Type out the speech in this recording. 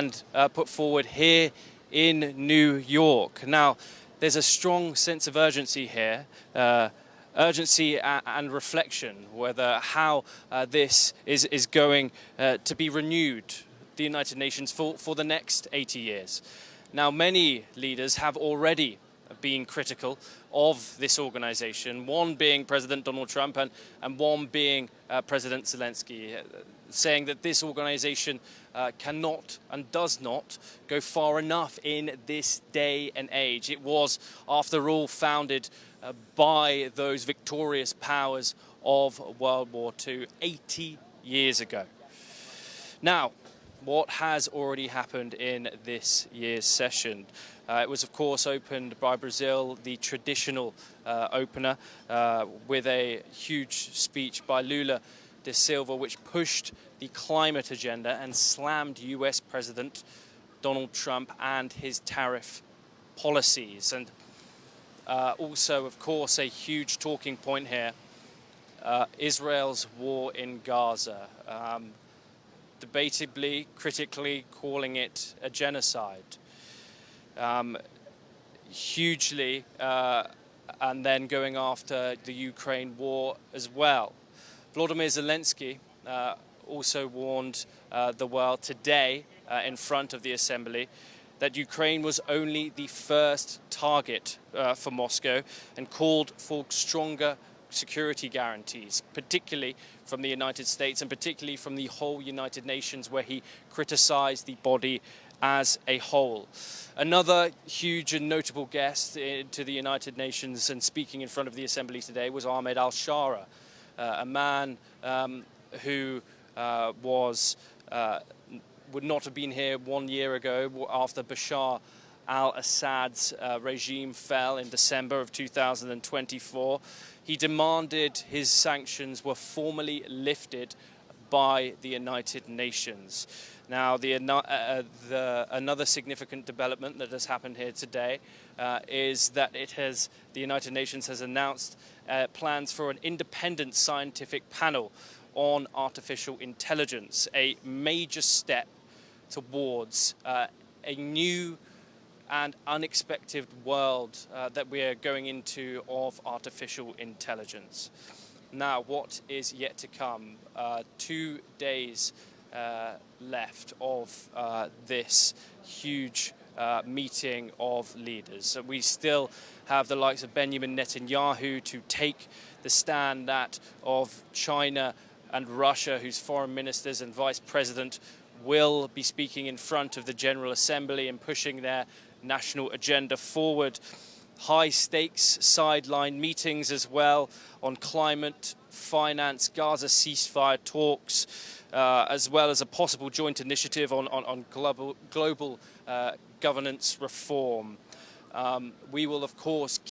and put forward here in New York. Now, there's a strong sense of urgency here, urgency and reflection, whether how this is going to be renewed, the United Nations, for the next 80 years. Now, many leaders have already been critical of this organization, one being President Donald Trump and one being President Zelensky, saying that this organization cannot and does not go far enough in this day and age. It was, after all, founded by those victorious powers of World War II 80 years ago. Now, what has already happened in this year's session? It was, of course, opened by Brazil, the traditional opener, with a huge speech by Lula da Silva, which pushed the climate agenda and slammed US President Donald Trump and his tariff policies. And also, of course, a huge talking point here, Israel's war in Gaza. Debatably, critically calling it a genocide. Hugely, and then going after the Ukraine war as well. Volodymyr Zelensky also warned the world today in front of the assembly that Ukraine was only the first target for Moscow, and called for stronger security guarantees, particularly from the United States and particularly from the whole United Nations, where he criticized the body as a whole. Another huge and notable guest to the United Nations and speaking in front of the Assembly today was Ahmed al-Shara, a man who would not have been here 1 year ago after Bashar al-Assad's regime fell in December of 2024. He demanded his sanctions were formally lifted by the United Nations. Now, another significant development that has happened here today is that the United Nations has announced plans for an independent scientific panel on artificial intelligence, a major step towards a new and unexpected world that we are going into of artificial intelligence. Now, what is yet to come? 2 days left of this huge meeting of leaders. So we still have the likes of Benjamin Netanyahu to take the stand that of China and Russia, whose foreign ministers and vice president will be speaking in front of the General Assembly and pushing their national agenda forward. High stakes sideline meetings as well on climate, finance, Gaza ceasefire talks, as well as a possible joint initiative on global governance reform. We will, of course,